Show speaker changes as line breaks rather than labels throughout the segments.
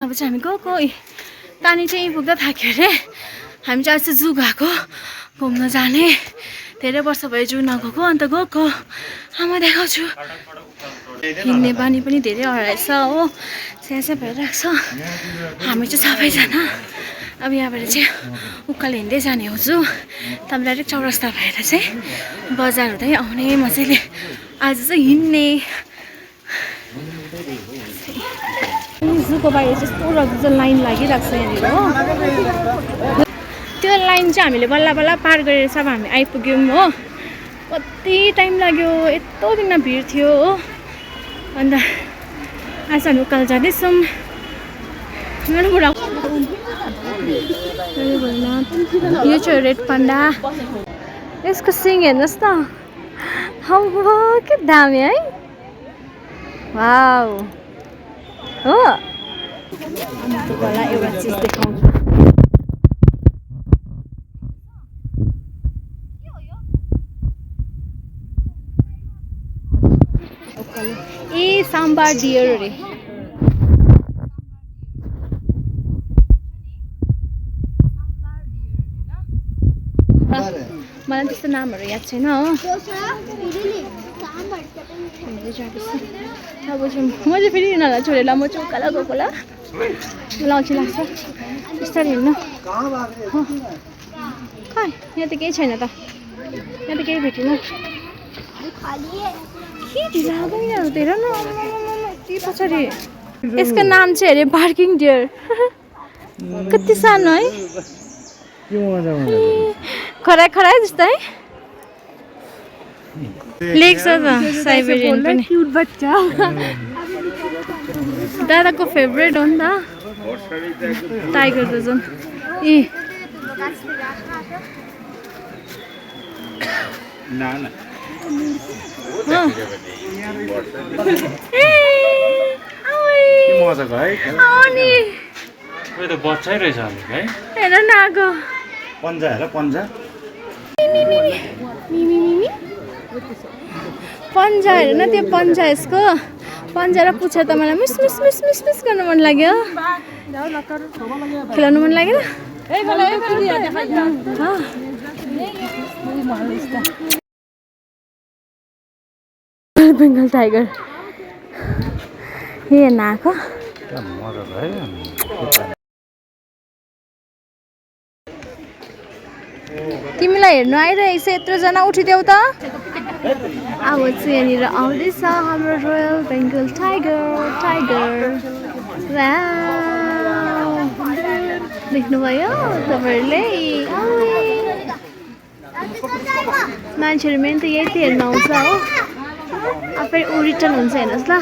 अब चाहिँ हामी गएको तानी चाहिँ पुग्दा थाक्यो अरे हामी चाहिँ आज जू गएको घुम्न जाने धेरै वर्ष भयो जू नगएको अन्त गएको आमा देखाउँछु हिँड्ने बानी पनि धेरै हराएछ हो स्याहार भइरहेको छ हामी चाहिँ सबैजना अब यहाँबाट चाहिँ उकालो हिँड्दै जाने हो जू तब डाइरेक्ट चौरस्ता भएर चाहिँ बजार हुँदै आउने मजाले आज चाहिँ हिँड्ने जूको बाहिर चाहिँ यस्तो रक्स लाइन लागिरहेको छ यहाँनिर हो त्यो लाइन चाहिँ हामीले बल्ल बल्ल पार गरेर सब हामी आइपुग्यौँ हो कति टाइम लाग्यो यत्रो दिन भिड थियो हो अन्त आज हामी उकालो जाँदैछौँ मेरो बुढा यो चाहिँ रेड पान्डा यसको सिङ हेर्नुहोस् त के दामी है वाउ हो अनि तपाईँलाई एउटा चिज देखाउँछु ए साम्बार डियर अरे मलाई त्यस्तो नामहरू याद छैन हो अब चाहिँ म चाहिँ फेरि यिनीहरूलाई छोडेर म चाहिँ उकालो गएको ल मलाई अल्छी लाग्छ बिस्तारै हिँड्नु खै यहाँ त केही छैन त यहाँ त केही भेटेन के ढिला पनि हेर न यति पछाडि यसको नाम चाहिँ अरे बार्किङ डियर कति सानो है खराइ खराइ जस्तो है लेख्छ त साइबेरियन पनि क्युट बच्चा दादाको फेभरेट हो नि त टाइगर त झन् ए
बच्चै रहेछ है
हेर न आगो
पन्जा हेर पन्जा
पन्जा हेर न त्यो पन्जा यसको पन्जा र पुच्छर त मलाई miss miss miss miss miss गर्नु मन लाग्यो खेलाउनु मन लागेन बेङ्गल टाइगर हे नाको तिमीलाई हेर्नु आइरहेछ यत्रोजना उठिदेऊ त अब चाहिँ यहाँनिर आउँदैछ हाम्रो रोयल बेङ्गल टाइगर देख्नुभयो तपाईँहरूले मान्छेहरू मेन त यही त हेर्न आउँछ हो अब फेरि ऊ रिटर्न हुन्छ हेर्नुहोस् ल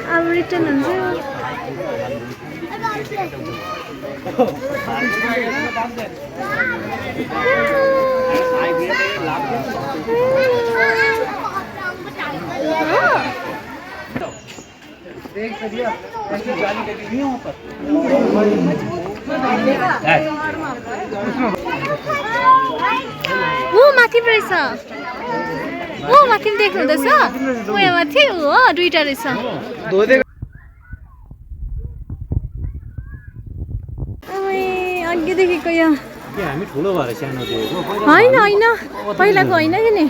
अब रिटर्न हुन्छ माथि रहेछ माथि देख्नु हुँदैछ यहाँ माथि हो दुईटा रहेछ अघिदेखिको यो होइन होइन पहिलाको होइन कि नि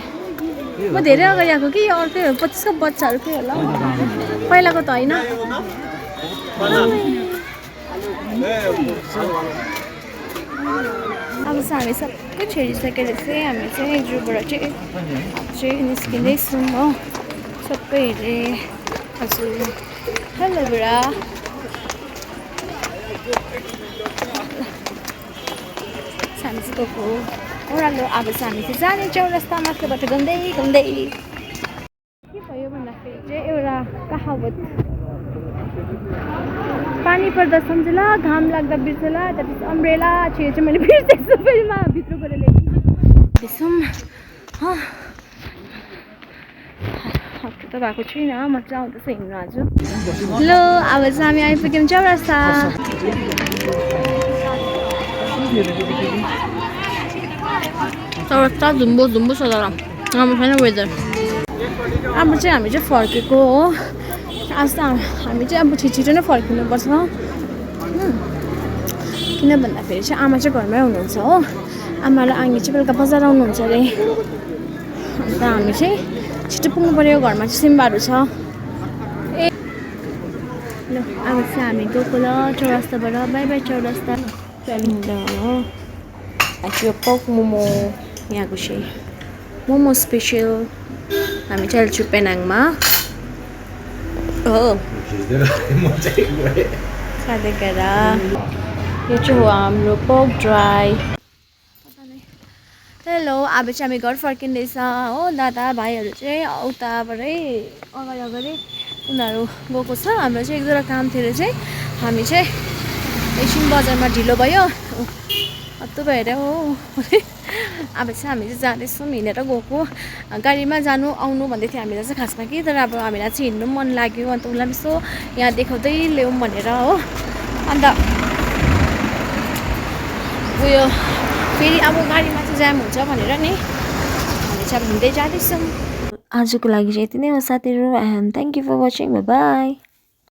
म धेरै अगाडि आएको कि अर्कै हो 25को बच्चाहरूकै होला पहिलाको त होइन अब चाहिँ हामी सबै छेडिसकेर चाहिँ हामी चाहिँ जूबाट चाहिँ निस्किँदैछौँ हो सबै हेरेँ हजुर हेलो बुढा हामी चाहिँ गएको ओह्रालो अब चाहिँ हामी चाहिँ जाने चौरस्ता माथिबाट घुम्दै घुम्दै के भयो भन्दाखेरि चाहिँ एउटा कहावत पानी पर्दा सम्झेला घाम लाग्दा बिर्सेला त्यहाँपछि अम्ब्रेला थियो चाहिँ मैले बिर्सेछु फेरिमा भित्र गएर लेख्दैछौँ हप्ता त भएको छुइनँ मजा आउँदैछ हिँड्नु आज ल अब चाहिँ हामी आइपुग्यौँ चौरस्ता चौरस्ता झुम्बो झुम्बो छ तर राम्रो छैन वेदर अब चाहिँ हामी चाहिँ फर्केको हो आज त हामी चाहिँ अब छिटो नै फर्किनुपर्छ किन भन्दाखेरि चाहिँ आमा चाहिँ घरमै हुनुहुन्छ हो आमा र आङ्गी चाहिँ बेलुका बजार आउनुहुन्छ अरे अन्त हामी चाहिँ छिटो पुग्नु पऱ्यो घरमा चाहिँ सिम्बाहरू छ ए ल अब चाहिँ हामी गएको ल चौरास्ताबाट बाई बाई चौरास्ता अन्त यो पोक मोमो यहाँको चाहिँ मोमो स्पेसल हामी चाहिँ छु पेनाङमा हो खाँदैखेर यो चाहिँ हो हाम्रो पोक ड्राई हेलो अब चाहिँ हामी घर फर्किँदैछ हो दादा भाइहरू चाहिँ उताबाटै अगाडि अगाडि उनीहरू गएको छ हाम्रो चाहिँ एक दुईवटा काम थियो चाहिँ हामी चाहिँ एकछिन बजारमा ढिलो भयो हत्तु भएर हो अब चाहिँ हामी चाहिँ जाँदैछौँ हिँडेर गएको गाडीमा जानु आउनु भन्दै थियो हामीलाई चाहिँ खासमा कि तर अब हामीलाई चाहिँ हिँड्नु मन लाग्यो अन्त उसलाई पनि यसो यहाँ देखाउँदै ल्याउँ भनेर हो अन्त उयो फेरि अब गाडीमा चाहिँ जाम हुन्छ भनेर नि हामी चाहिँ अब हिँड्दै जाँदैछौँ आजको लागि चाहिँ यति नै हो साथीहरू and thank you for watching by